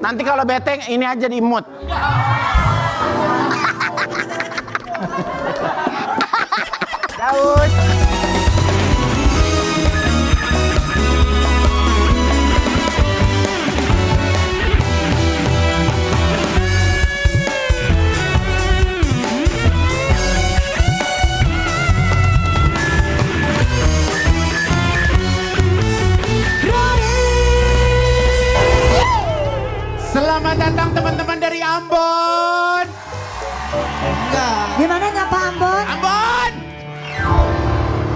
Nanti kalau bete ini aja di mute. Daud. Selamat datang teman-teman dari Ambon. Gimana nyapa Ambon? Ambon!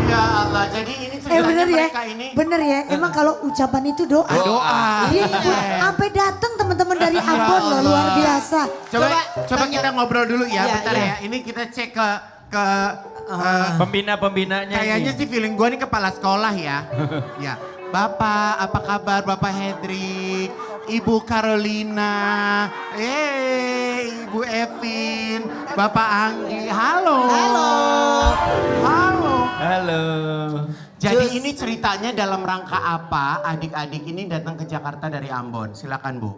Ya Allah, jadi ini sebenarnya Bener ya, mereka ini. bener ya. Emang kalau ucapan itu doa. Doa. Iya, sampai datang teman-teman dari Ambon loh, luar biasa. Coba kita ngobrol dulu ya, Iya, bentar iya. ya. Ini kita cek ke Pembina-pembinanya kayaknya ini. sih feeling gue nih kepala sekolah ya. Ya, Bapak, apa kabar Bapak Hendrik? Ibu Carolina, Ibu Evin, Bapak Anggi, halo. Halo. Halo. Halo. Jadi ini ceritanya dalam rangka apa adik-adik ini datang ke Jakarta dari Ambon? Silakan Bu.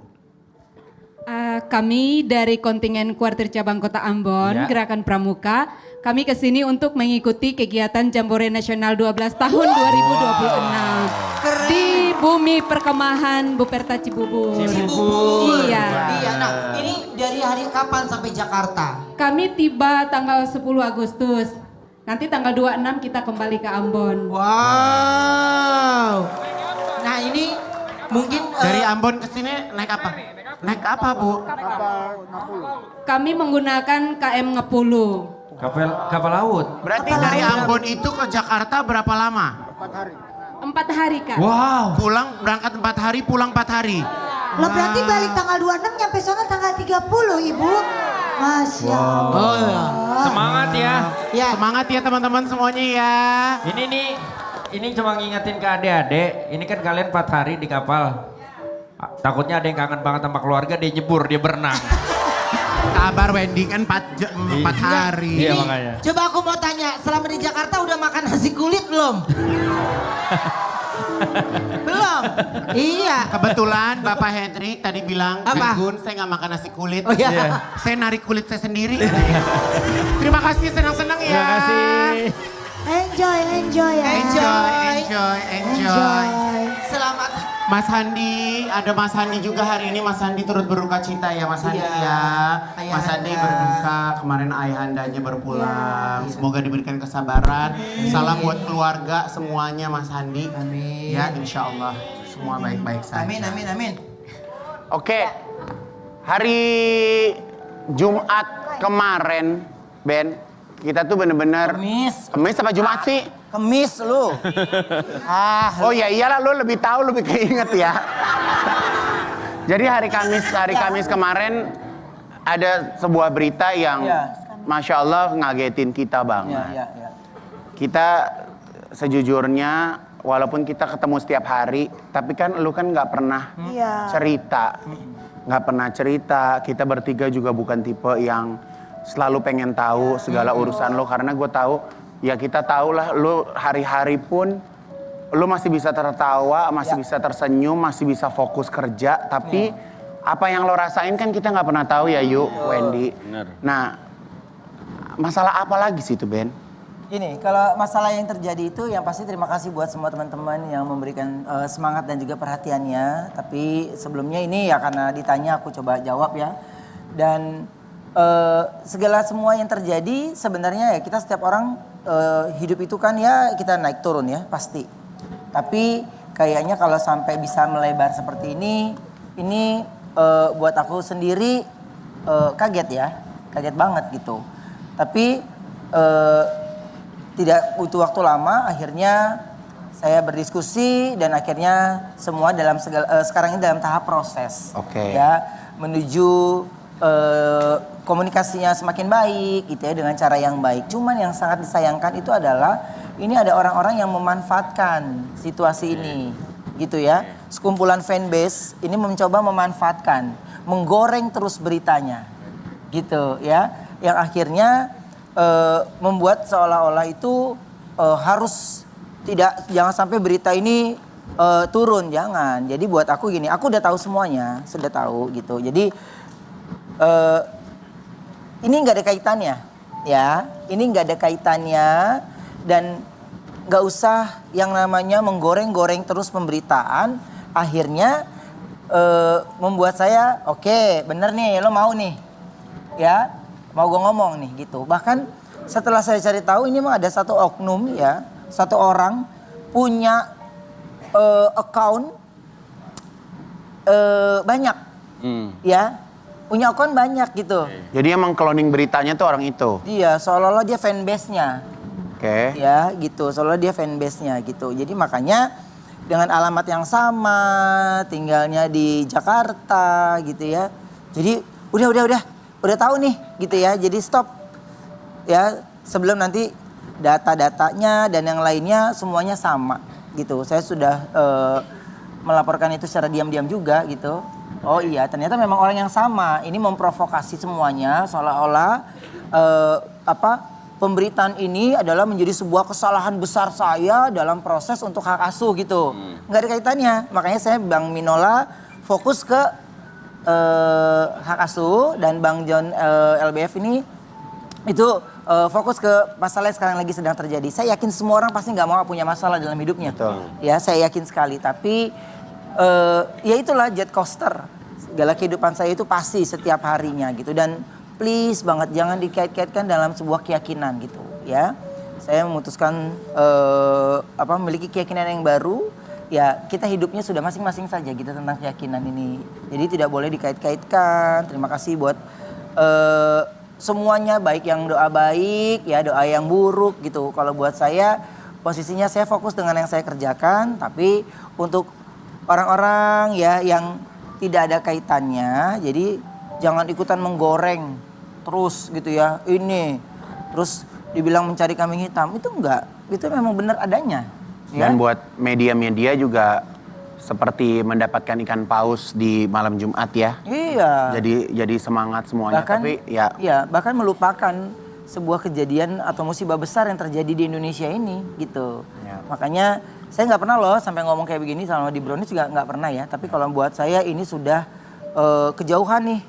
Kami dari kontingen Kuartir Cabang Kota Ambon, Ya. Gerakan Pramuka. Kami ke sini untuk mengikuti kegiatan Jambore Nasional 12 tahun 2026. Di Bumi Perkemahan Buperta Cibubur. Cibubur. Iya. Iya. Nah, ini dari hari kapan sampai Jakarta? Kami tiba tanggal 10 Agustus. Nanti tanggal 26 kita kembali ke Ambon. Wow. Nah, ini mungkin Dari Ambon ke sini naik apa? Naik apa Bu? Kami menggunakan KM Ngepulu. Kapal laut. Berarti dari Ambon itu ke Jakarta berapa lama? 4 hari Kak. Wow. Pulang berangkat 4 hari, pulang 4 hari. Lah berarti balik tanggal 26 nyampe sana tanggal 30 Ibu. Masya Allah. Oh iya. Semangat ya. Ya. Semangat ya teman-teman semuanya ya. Ini nih, ini cuma ngingetin ke adik-adik. Ini kan kalian 4 hari di kapal. Takutnya ada yang kangen banget sama keluarga, dia nyebur, dia berenang. Kabar Wendy kan 4 hari. Iya makanya. Coba aku mau tanya, selama di Jakarta udah makan nasi kulit belum? Belum? Iya. Kebetulan Bapak Hendrik tadi bilang, Apa? Gun, saya nggak makan nasi kulit. Oh iya. Saya narik kulit saya sendiri. Terima kasih, senang-senang ya. Terima kasih. Enjoy ya. Enjoy. Selamat. Mas Handi, ada Mas Handi juga hari ini. Mas Handi turut berduka cita ya Mas Handi Iya, ya. Mas ayahanda. Handi berduka, kemarin ayahandanya berpulang. Semoga diberikan kesabaran. Salam buat keluarga semuanya Mas Handi. Amin. Ya insya Allah semua baik-baik saja. Amin. Oke, hari Jumat kemarin, Ben, kita tuh bener-bener... Kemis apa Jumat sih? Kemis lu. Oh ya iyalah lu lebih tahu, lebih keinget ya. Jadi hari Kamis kemarin ada sebuah berita yang Iya. Masya Allah ngagetin kita banget. Iya. Kita sejujurnya walaupun kita ketemu setiap hari, tapi kan lu kan nggak pernah cerita. Nggak pernah cerita, kita bertiga juga bukan tipe yang selalu pengen tahu segala urusan lo. Karena gue tahu, ya kita tahu lah lu hari-hari pun lu masih bisa tertawa, masih bisa tersenyum, masih bisa fokus kerja. Tapi apa yang lo rasain kan kita nggak pernah tahu ya Yu, Wendy. Nah, masalah apa lagi sih itu Ben? Gini, kalau masalah yang terjadi itu yang pasti terima kasih buat semua teman-teman yang memberikan semangat dan juga perhatiannya. Tapi sebelumnya ini ya karena ditanya aku coba jawab ya. Dan segala semua yang terjadi sebenarnya ya kita setiap orang hidup itu kan ya kita naik turun ya pasti. Tapi kayaknya kalau sampai bisa melebar seperti ini buat aku sendiri kaget ya. Kaget banget gitu. Tapi tidak butuh waktu lama, akhirnya saya berdiskusi dan akhirnya semua dalam sekarang ini dalam tahap proses. Oke. Ya, menuju komunikasinya semakin baik gitu ya dengan cara yang baik. Cuman yang sangat disayangkan itu adalah ini ada orang-orang yang memanfaatkan situasi ini gitu ya. Sekumpulan fanbase ini mencoba memanfaatkan, menggoreng terus beritanya gitu ya. Yang akhirnya membuat seolah-olah itu harus jangan sampai berita ini turun, jangan. Jadi buat aku gini, aku udah tahu semuanya, sudah tahu gitu. Jadi ini nggak ada kaitannya, ya. Ini nggak ada kaitannya dan nggak usah yang namanya menggoreng-goreng terus pemberitaan. Akhirnya membuat saya, oke, bener nih, lo mau nih, ya, mau gue ngomong nih gitu. Bahkan setelah saya cari tahu ini memang ada satu oknum ya, satu orang punya account banyak, ya. Punya akun banyak gitu. Jadi emang cloning beritanya tuh orang itu. Iya, seolah-olah dia fanbase-nya. Oke. Ya, gitu. Seolah dia fanbase-nya gitu. Jadi makanya dengan alamat yang sama, tinggalnya di Jakarta gitu ya. Jadi udah tahu nih gitu ya. Jadi stop. Ya, sebelum nanti data-datanya dan yang lainnya semuanya sama gitu. Saya sudah melaporkan itu secara diam-diam juga gitu. Oh iya, ternyata memang orang yang sama. Ini memprovokasi semuanya seolah-olah pemberitaan ini adalah menjadi sebuah kesalahan besar saya dalam proses untuk hak asuh gitu. Nggak ada kaitannya. Makanya saya Bang Minola fokus ke hak asuh dan Bang John LBF ini itu fokus ke masalah yang sekarang lagi sedang terjadi. Saya yakin semua orang pasti nggak mau punya masalah dalam hidupnya. Betul. Ya, saya yakin sekali. Tapi ya itulah jet coaster. Segala kehidupan saya itu pasti setiap harinya gitu. Dan please banget jangan dikait-kaitkan dalam sebuah keyakinan gitu ya. Saya memutuskan memiliki keyakinan yang baru. Ya kita hidupnya sudah masing-masing saja gitu tentang keyakinan ini. Jadi tidak boleh dikait-kaitkan. Terima kasih buat semuanya, baik yang doa baik ya, doa yang buruk gitu. Kalau buat saya posisinya saya fokus dengan yang saya kerjakan. Tapi untuk orang-orang ya yang tidak ada kaitannya, jadi jangan ikutan menggoreng terus gitu ya. Ini terus dibilang mencari kambing hitam, itu enggak. Itu memang benar adanya. Ya? Dan buat media-media juga seperti mendapatkan ikan paus di malam Jumat ya. Iya. Jadi semangat semuanya. Bahkan, tapi ya. Iya, bahkan melupakan sebuah kejadian atau musibah besar yang terjadi di Indonesia ini gitu. Ya. Makanya saya nggak pernah loh sampai ngomong kayak begini sama di Brownies juga nggak pernah ya. Tapi kalau buat saya ini sudah kejauhan nih,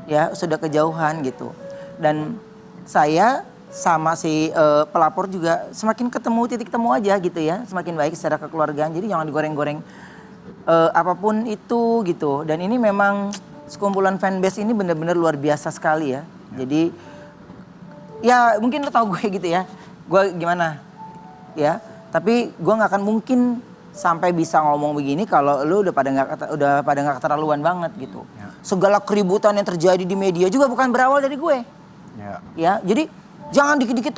ya sudah kejauhan gitu. Dan saya sama si pelapor juga semakin ketemu titik temu aja gitu ya, semakin baik secara kekeluargaan. Jadi jangan digoreng-goreng apapun itu gitu. Dan ini memang sekumpulan fanbase ini benar-benar luar biasa sekali ya. Jadi ya mungkin lo tau gue gitu ya, gue gimana ya. Tapi gue nggak akan mungkin sampai bisa ngomong begini kalau lu udah pada nggak keterlaluan banget gitu. Ya. Segala keributan yang terjadi di media juga bukan berawal dari gue. Ya, jadi jangan dikit-dikit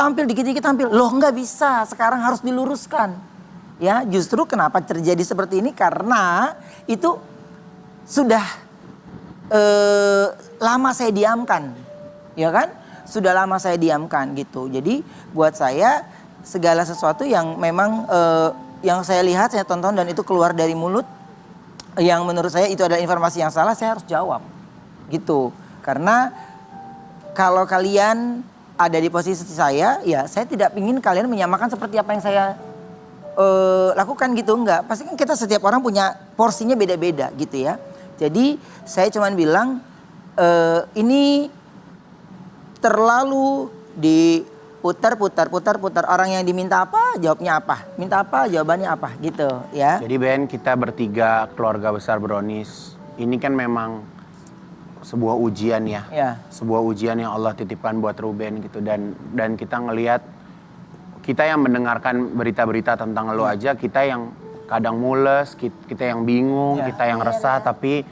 tampil. Loh nggak bisa. Sekarang harus diluruskan. Ya, justru kenapa terjadi seperti ini karena itu sudah lama saya diamkan, ya kan? Sudah lama saya diamkan gitu. Jadi buat saya segala sesuatu yang memang yang saya lihat, saya tonton dan itu keluar dari mulut yang menurut saya itu adalah informasi yang salah, saya harus jawab gitu. Karena kalau kalian ada di posisi saya, ya saya tidak ingin kalian menyamakan seperti apa yang saya lakukan gitu, enggak. Pasti kan kita setiap orang punya porsinya beda-beda gitu ya. Jadi saya cuman bilang ini terlalu putar. Orang yang diminta apa, jawabnya apa. Minta apa, jawabannya apa gitu ya. Jadi Ben, kita bertiga keluarga besar Brownies. Ini kan memang sebuah ujian ya. Sebuah ujian yang Allah titipkan buat Ruben gitu. Dan kita ngelihat, kita yang mendengarkan berita-berita tentang lo aja, kita yang kadang mules, kita yang bingung, kita yang resah. Tapi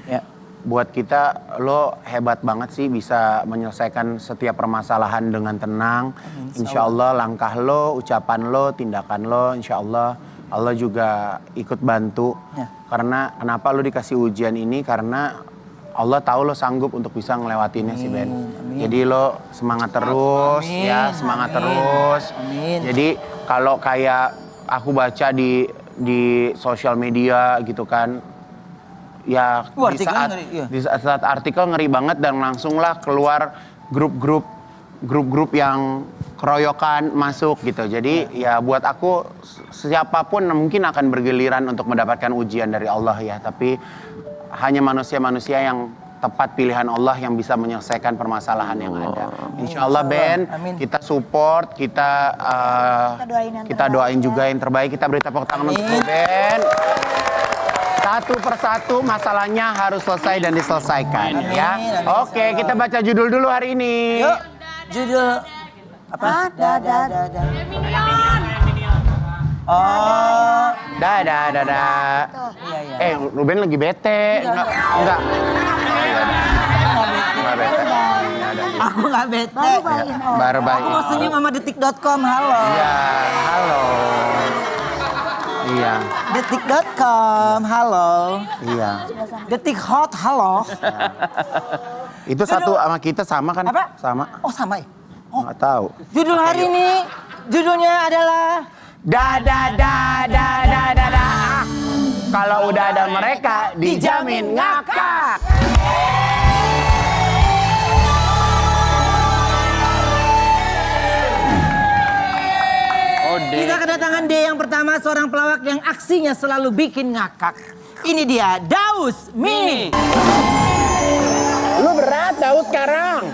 buat kita lo hebat banget sih bisa menyelesaikan setiap permasalahan dengan tenang. Insya Allah langkah lo, ucapan lo, tindakan lo, insya Allah Allah juga ikut bantu. Karena kenapa lo dikasih ujian ini, karena Allah tahu lo sanggup untuk bisa ngelewatinnya sih Ben. Jadi lo semangat terus ya, semangat terus. Jadi kalau kayak aku baca di sosial media gitu kan, ya di saat artikel ngeri banget dan langsunglah keluar grup-grup yang keroyokan masuk gitu. Jadi ya buat aku siapapun mungkin akan bergiliran untuk mendapatkan ujian dari Allah ya. Tapi hanya manusia-manusia yang tepat pilihan Allah yang bisa menyelesaikan permasalahan yang ada. Insya Allah Ben, Amin. kita support, kita doain juga yang terbaik. Kita beri tepuk tangan untuk Ben. Satu persatu masalahnya harus selesai dan diselesaikan ya. Amin. Oke, kita baca judul dulu hari ini. Yuk, judul apa? Dadah. Oh, Dadah. iya. Ruben lagi bete. Enggak. Enggak bete. Aku nggak bete. Baru bayin oh. Baru baik. Aku mau senyum sama detik.com, halo. Iya, halo. Iya, Detik.com, halo. iya. Detik hot, halo. Itu satu sama kita sama kan? Apa? Sama. Oh sama ya? Nggak tahu. Judul hari ini, judulnya adalah Dadah. Kalau udah ada mereka, dijamin ngakak. Kita kedatangan D yang pertama, seorang pelawak yang aksinya selalu bikin ngakak. Ini dia, Daus Mini. Lu berat Daud sekarang.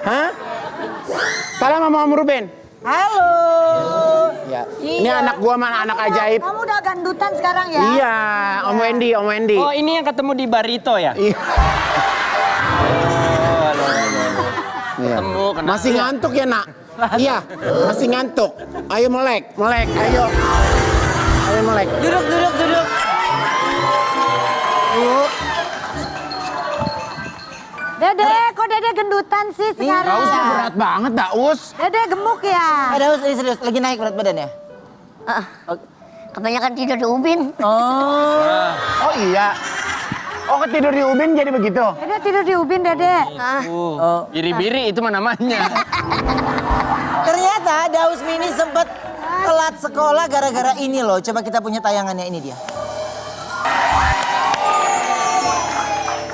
Hah? Salam sama Om Ruben. Halo. Ya. Ini anak gua mana anak ajaib. Kamu udah gandutan sekarang ya? Iya, Om Wendy. Oh ini yang ketemu di Barito ya? Iya. Iya. Ketemu, kenapa? Masih ngantuk ya nak? Iya, masih ngantuk. Ayo melek, ayo. Ayo melek. Duduk. Dede, kok Dede gendutan sih sekarang? Daus tuh berat banget Daus. Dede gemuk ya? Daus, ini serius, lagi naik berat badannya? Kebanyakan tidur di ubin. Oh. Oh iya. Oh ketidur di ubin jadi begitu? Dede tidur di ubin, Dede. Oh. Biri-biri itu mah namanya. Ternyata Daus Mini sempat telat sekolah gara-gara ini loh. Coba kita punya tayangannya, ini dia.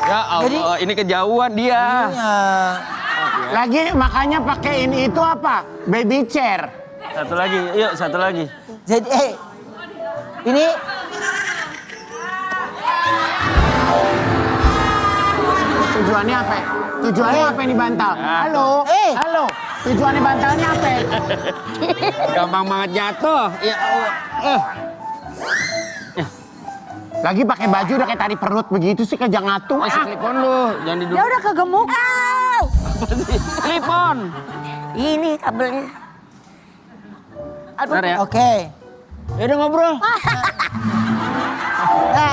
Ya Allah, ini kejauhan dia. Iya. Lagi makanya pakai ini itu apa? Baby chair. Satu lagi, yuk satu lagi. Jadi, ini Tujuannya apa? Tujuannya apa ini bantal? Halo? Halo? Tujuannya bantalnya apa? Gampang banget jatuh. Ya Allah. Lagi pakai baju udah kayak tari perut begitu sih kayak jangatung. Masih klipon lu, jangan diduduk. Dia udah kegemuk. Klipon. Ini kabelnya. Aduh. Bentar ya. oke. Ya udah ngobrol. Nah,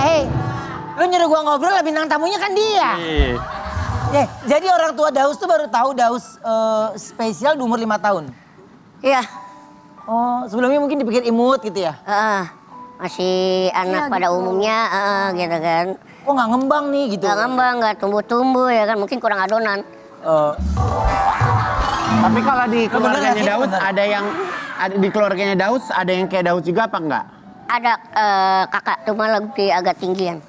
lu nyuruh gua ngobrol lah, bintang tamunya kan dia. Jadi orang tua Daus tuh baru tahu Daus spesial di umur 5 tahun. Iya. Oh, sebelumnya mungkin dipikir imut gitu ya? Masih anak pada umumnya gitu kan. Kok nggak ngembang nih gitu? Gak ngembang, gak tumbuh-tumbuh ya kan. Mungkin kurang adonan. Tapi kalau di keluarganya Bener nggak sih? Daus Bener. ada yang di keluarganya Daus ada yang kayak Daus juga apa enggak? Ada kakak cuma lebih agak tinggian.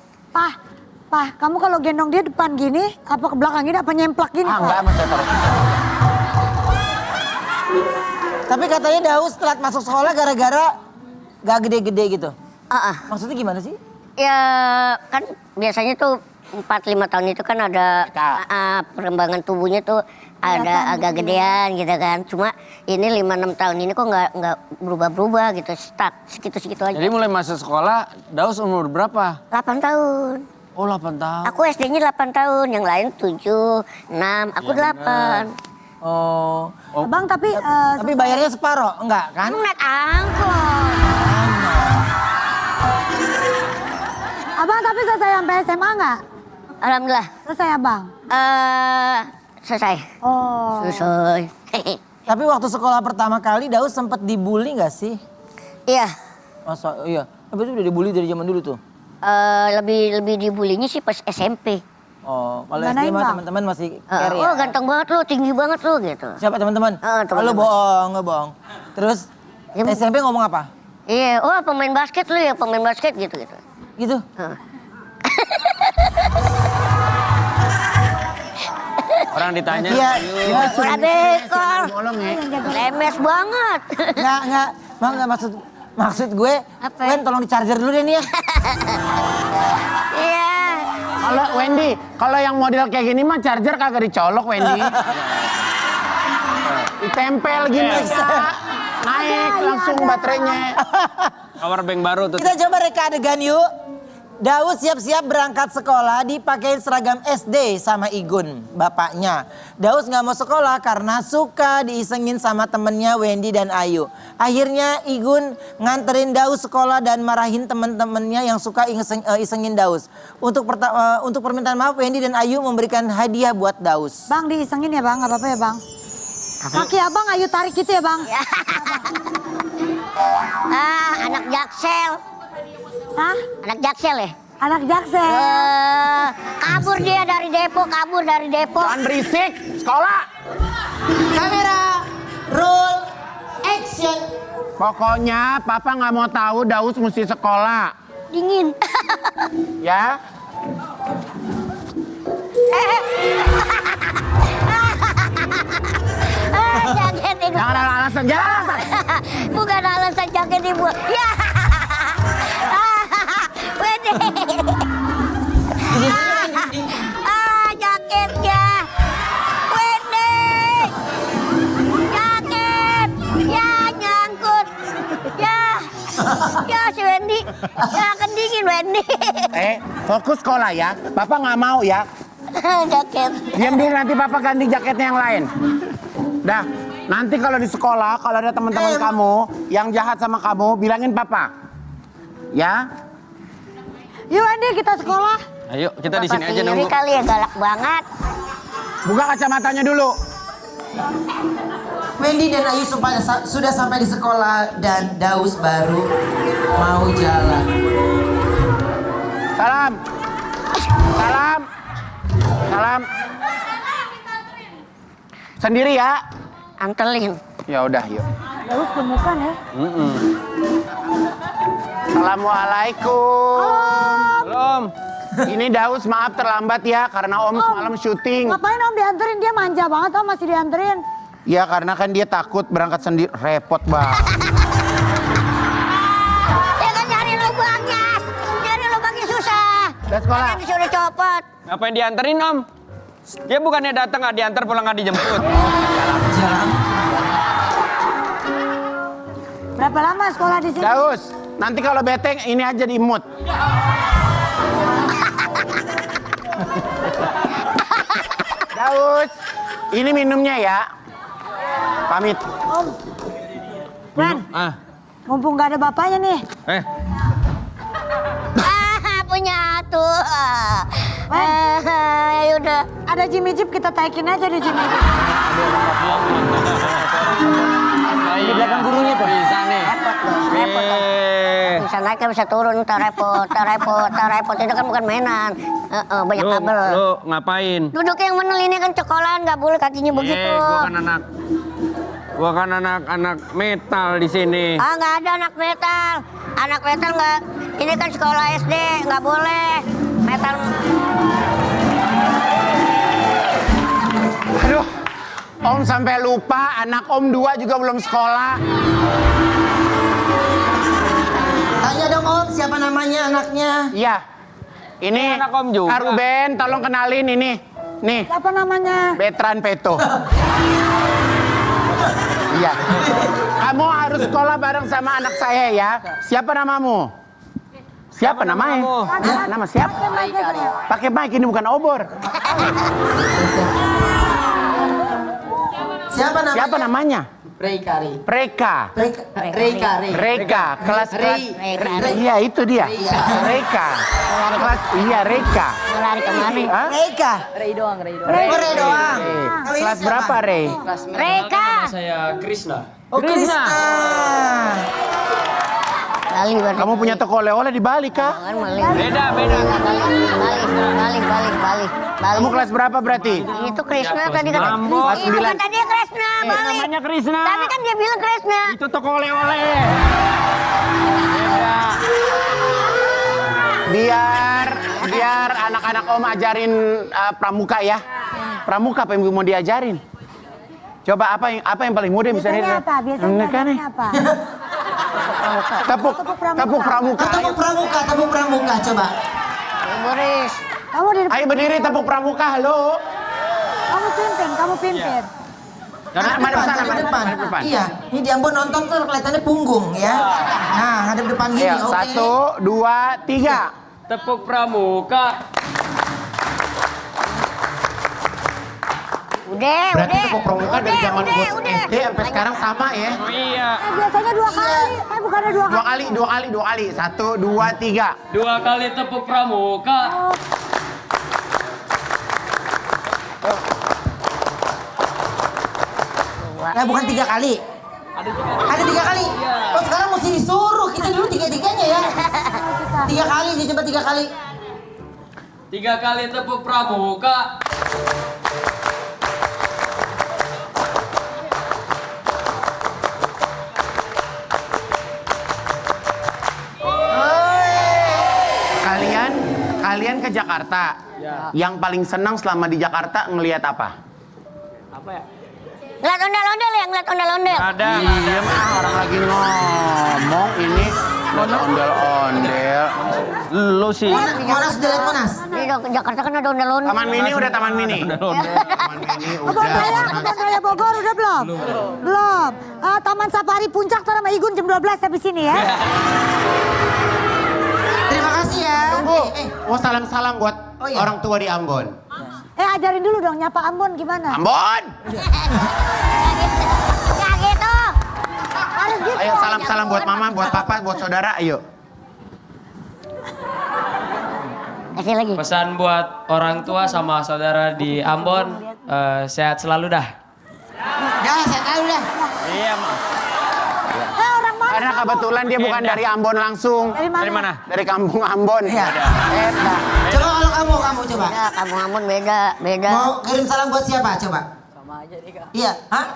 Pah, kamu kalau gendong dia depan gini, apa ke belakang gini, apa nyemplak gini? Enggak Mas terus. Tapi katanya Daus telat masuk sekolah gara-gara gak gede-gede gitu. Maksudnya gimana sih? Ya kan biasanya tuh 4-5 tahun itu kan ada perkembangan tubuhnya tuh ada agak gedean gitu kan. Cuma ini 5-6 tahun ini kok nggak berubah-berubah gitu, stuck segitu-segitu aja. Jadi mulai masuk sekolah, Daus umur berapa? 8 tahun. Oh 8 tahun. Aku SD-nya 8 tahun, yang lain 7, 6, aku 8. Oh. Bang, tapi bayarnya separoh, enggak kan? Kamu naik angkot. Abang tapi selesai sampai SMA nggak? Alhamdulillah. Selesai abang? Selesai. Oh. Selesai. Tapi waktu sekolah pertama kali Daus sempat dibully nggak sih? Iya. Masa iya? Tapi itu udah dibully dari zaman dulu tuh. Lebih dibulinya sih pas SMP. Oh, kalau Gimana, SD mah Bang? teman-teman masih care ya. Oh ganteng banget lu, tinggi banget lu gitu. Siapa teman-teman? Teman-teman. Lu bohong, nggak bohong. Terus Ya, SMP ngomong apa? Iya, oh pemain basket lu ya, pemain basket gitu. Gitu. Orang ditanya. Iya. Bola bekor. Bolong ya. Lemes banget. Nggak. Bang, nggak maksud gue. Apa? Wen, tolong di charger dulu deh nih ya. Iya. Kalau Wendy, kalau yang model kayak gini mah charger kagak dicolok Wendy. Ditempel gini naik langsung baterainya. Power bank baru tuh. Kita coba reka adegan yuk. Daus siap-siap berangkat sekolah dipakein seragam SD sama Igun, bapaknya. Daus nggak mau sekolah karena suka diisengin sama temennya Wendy dan Ayu. Akhirnya Igun nganterin Daus sekolah dan marahin temen-temennya yang suka isengin Daus. Untuk permintaan maaf Wendy dan Ayu memberikan hadiah buat Daus. Bang diisengin ya bang, nggak apa-apa ya bang. Kaki abang Ayu tarik gitu ya bang. Anak Jaksel. Hah? Anak Jaksel ya? Anak Jaksel. Kabur dia dari depo, Jangan berisik, sekolah. Kamera, roll, action. Pokoknya papa nggak mau tahu Daus mesti sekolah. Dingin. Ya. Jaket itu. Jangan ada alasan, jangan alasan. Bukan alasan jaket dibuat. Ya. Wede. Jaketnya. Wede. Jaket. Ya nyangkut. Ya si Wendy. Ya kan dingin Wendy. Fokus sekolah ya. Papa nggak mau ya. Jaket. Diam dulu nanti papa ganti jaketnya yang lain. Dah, nanti kalau di sekolah kalau ada teman-teman kamu yang jahat sama kamu bilangin papa. Ya. Yuk Andi kita sekolah. Ayo kita di sini aja Ini nunggu. kali ya galak banget. Buka kacamatanya dulu. Wendy dan Ayu sudah sampai di sekolah dan Daus baru mau jalan. Salam. Salam. Salam. Sendiri ya? Antelin. Ya udah, yuk. Daus gemukan ya. Assalamualaikum. Belum. Ini Daus maaf terlambat ya karena Om semalam syuting. Ngapain om dianterin? Dia manja banget om masih dianterin. Ya karena kan dia takut berangkat sendiri. Repot banget. Ya kan nyari lubangnya. Nyari lubangnya susah. Udah sekolah. Kan disuruh copot. Ngapain dianterin Om? Dia bukannya datang nggak diantar pulang nggak dijemput. Berapa lama sekolah di sini? Daus, nanti kalau bete ini aja di mood. Daus, ini minumnya ya. Pamit. Om. Ren, mumpung gak ada bapaknya nih. Punya tuh. Yaudah. Ada Jimmy Jeep kita taikin aja di Jimmy Jeep. Di belakang gurunya tuh. Bisa nih. Repot dong. Bisa naik bisa turun, tak repot. Itu kan bukan mainan. Banyak kabel. Lu ngapain? Duduk yang bener ini kan sekolahan, nggak boleh kakinya begitu. Gua kan anak metal di sini. Nggak ada anak metal. Anak metal nggak. Ini kan sekolah SD, nggak boleh. Metal. Aduh, Om sampai lupa anak Om 2 juga belum sekolah. Tanya dong Om, siapa namanya anaknya? Iya. Ini anak Om juga. Kak Ruben, tolong kenalin ini. Nih, Siapa namanya? Betran Peto. Iya. Kamu harus sekolah bareng sama anak saya ya. Siapa namamu? Siapa namanya? Nama siapa? Pakai mic, ini bukan obor. Siapa namanya? Reka. Kelas. Iya itu dia. Reka. Kelas. Iya Reka. Lari kemana? Hah? Reka. Rey doang. Kelas berapa Rey? Reka. Oh Krisna. Balik. Kamu punya toko oleh-oleh di Bali kah? Beda. Balik. Kamu kelas berapa berarti? Itu Krisna tadi kan. Mambos. Itu kan tadi Krisna, balik. Namanya Krisna. Tapi kan dia bilang Krisna. Itu toko oleh-oleh. Biar anak-anak Om ajarin pramuka ya. Pramuka apa yang mau diajarin? Coba apa yang paling mudah yang bisa Biasanya apa? Biasanya apa? Tepuk pramuka. Tepuk pramuka coba. Boris. Kamu di depan. Ayo berdiri tepuk pramuka, halo. Kamu pimpin. Madep sana, Ngadep madep depan. depan. Iya, ini di Ambon nonton tuh kelihatannya punggung ya. Nah, ngadep depan gini, Ayo, oke. 1, 2, 3. Tepuk pramuka. Udah. Berarti tepuk pramuka dari zaman udah, gue udah. SD sampai sekarang sama ya? Oh iya. Biasanya 2 kali. Bukannya 2 kali. Dua kali. 1, 2, 3. 2 kali tepuk pramuka. Nah, bukan 3 kali. Ada 3 kali. Oh, sekarang mesti disuruh. Kita dulu 3-3-nya ya. 3 kali, coba 3 kali. 3 kali tepuk pramuka. Kalian ke Jakarta. Yang paling senang selama di Jakarta ngelihat apa? Apa ya? Ngeliat ondel-ondel ya, ngeliat ondel-ondel. Ada. Iya mah orang lagi ngomong ini ondel-ondel. Lu sih. Monas, udah lihat Monas? Di Jakarta kan ada ondel-ondel. Taman Mini udah Taman Mini. Taman Mini Kebun Raya Bogor udah belum? Belum. Taman Safari Puncak ntar sama Igun jam 12 habis ini ya. Terima kasih ya. Tunggu. Mau salam-salam buat Oh, iya. orang tua di Ambon. Ajarin dulu dong nyapa Ambon gimana? Ambon. Ya gitu. Harus gitu. Ayo salam-salam buat mama, buat papa, buat saudara, ayo. Kasih lagi. Pesan buat orang tua sama saudara di Ambon, sehat selalu dah. Dah, saya tahu dah. Iya, Ma. Orang mana? Karena kebetulan dia bukan dari Ambon langsung. Dari mana? Dari mana? Dari kampung Ambon. Iya. Eta. Coba kalau kamu coba. Beda, kamu Ambon beda. Mau kirim salam buat siapa? Coba. Sama aja nih, Kak. Iya, hah?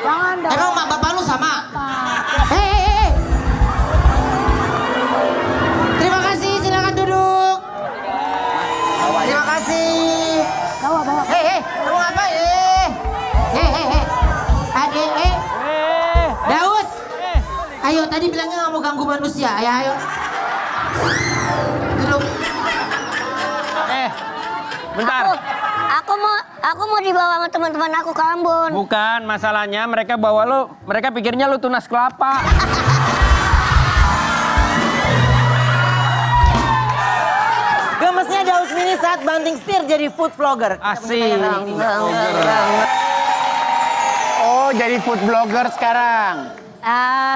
Jangan dong. Emang mak bapak lu sama? Hei. Terima kasih, silakan duduk. Terima kasih. Bawa. Hei, kamu apa? Hei. Ade, Daus. Ayo, tadi bilangnya nggak mau ganggu manusia. Ayo. Duduk. Bentar. Aku mau dibawa sama teman-teman aku ke Ambon. Bukan, masalahnya mereka bawa lu, mereka pikirnya lu tunas kelapa. Gemesnya Daus Mini saat banting setir jadi food vlogger. Asik. Enggak. Oh, jadi food blogger sekarang.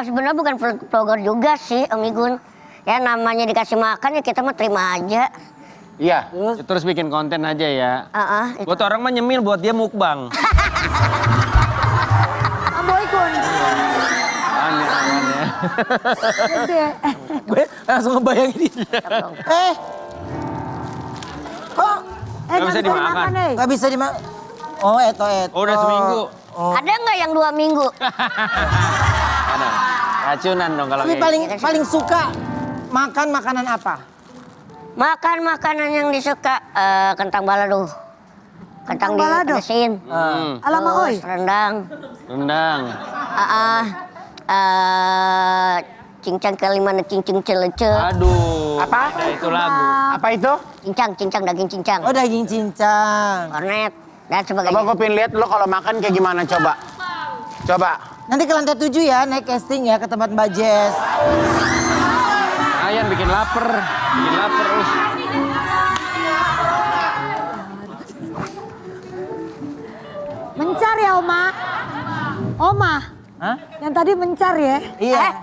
Sebenarnya bukan vlogger juga sih, Om Igun. Ya namanya dikasih makan ya kita mah terima aja. Iya. Terus bikin konten aja ya. Itu. Buat orang mah nyemil, buat dia mukbang. Ambo Igun. Aneh. Gede. Gue langsung ngebayangin ini. Kok Nggak bisa dimakan. nggak bisa dimakan? Oh, eto. Oh, udah seminggu. Ada nggak yang 2 minggu? Ada. Racunan dong kalau Ini kayak paling suka makan makanan apa? Makan makanan yang disuka kentang balado. Kentang balado? dipedesin. Alamak oi. Terus rendang. rendang. Cincang kelimana cincang celece. Aduh. Apa? Ada itu lagu. Apa itu? Cincang daging cincang. Oh, daging cincang. Kornet dan Coba sebagainya. gue pengen lihat lo kalau makan kayak gimana, coba. Coba. Nanti ke lantai 7 ya, naik casting ya ke tempat Mbak Jess. Ayan bikin lapar. Bikin lapar. Mencar ya Oma. Oma. Hah? Yang tadi mencar ya. Iya.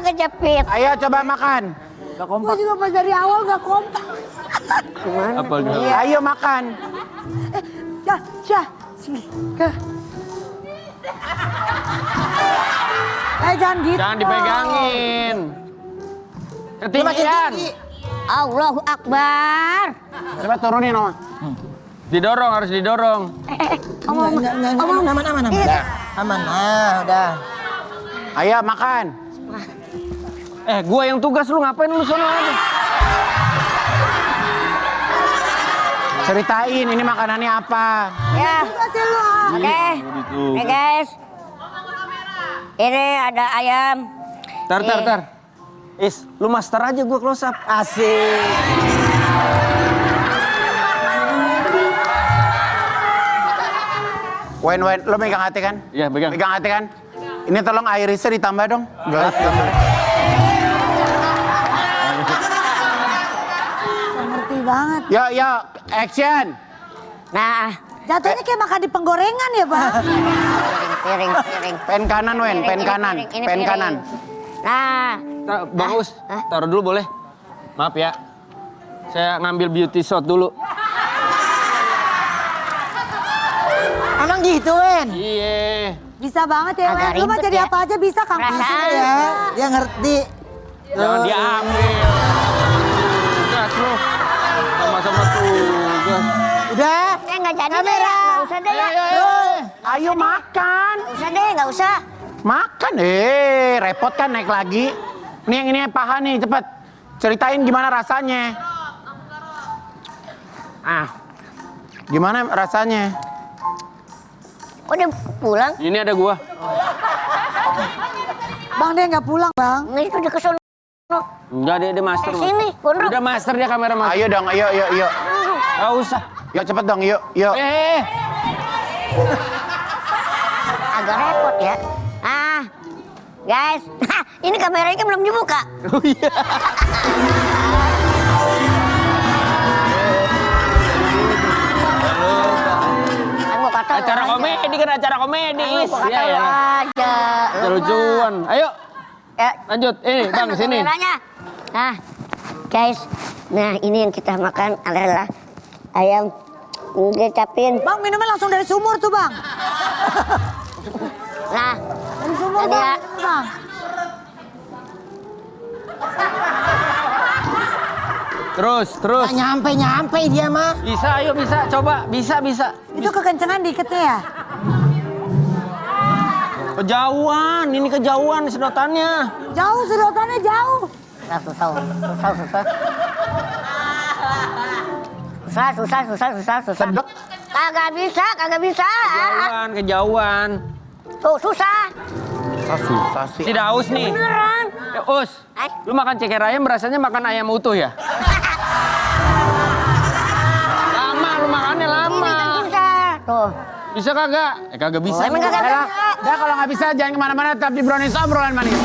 Kejepit. Ayo coba makan. Gue juga pas dari awal gak kompak. Apa gitu? Ayo makan. Syah. Jangan gitu. Jangan dipegangin. Ketinggian. Allahu Akbar. Coba turunin, Oma. Didorong, harus didorong. Aman. Aman. Nah, udah. Ayo makan. Gua yang tugas, lu ngapain lu sono aja? Ceritain ini makanannya apa. Ya. Oke. Nih guys. Ini ada ayam. Tar. Lu master aja gua close up. Asik. Wen, lo megang hati kan? Iya, pegang. Megang hati kan? Ini tolong irisnya ditambah dong. Guys, Ngerti banget. Yo, action. Nah, Jatuhnya kayak makan di penggorengan ya, Bang. piring. Pen kanan, Wen, pen Ini kanan. piring, ini Pen piring. kanan. Nah, Bang Us, taruh dulu boleh? Maaf ya. Saya ngambil beauty shot dulu. Emang gitu, Wen? Iya. Bisa banget ya, Agak Wen. Lu mah ribet jadi ya. apa aja bisa, Kang. Perasaan. Ya, dia ngerti. Jangan diambil. Tugas lu. Sama-sama tugas. Udah. nggak jadi deh ya. Nggak usah deh ya. Ayo makan. Nggak usah deh, nggak usah. Makan, repot kan naik lagi. Nih yang ini paha nih, cepet. Ceritain gimana rasanya. Gimana rasanya? Oh, dia pulang? Ini ada gua. Bang, dia nggak pulang, Bang. Nggak, itu dia kesono. Enggak, dia master. Sini, Gondrong. Udah master dia kamera master. Ayo dong, ayo. Nggak usah. Yuk cepet dong, yuk. Agak repot ya. Guys, ini kameranya belum dibuka. Oh iya. Aku kata Acara lu komedi kan acara komedi. aja. Aku kata Iya lu ya. aja. Lu Lucuan. Ayo, mah. lanjut. Ini, Bang, sini. Kameranya. Nah, guys. Nah, ini yang kita makan adalah ayam kecapin. Bang, minumnya langsung dari sumur tuh, Bang. Nah, Dari sumur, Tadi ya. Bang. Terus. Nggak nyampe dia mah. Bisa, ayo bisa. Coba, bisa. Itu kekencengan diketnya ya? Kejauhan, ini kejauhan sedotannya. Jauh, sedotannya jauh. Susah. Sedek. Kagak bisa. Kejauhan. Tuh, susah. Susah sih. Si Daus nih. Beneran. Us, lu makan ceker ayam berasanya makan ayam utuh ya? Lama, lu makannya lama. Susah. Tuh. Bisa kagak? Kagak bisa. Emang kagak bisa. Udah kalau nggak bisa jangan kemana-mana, tetap di Brownies obrolan manis.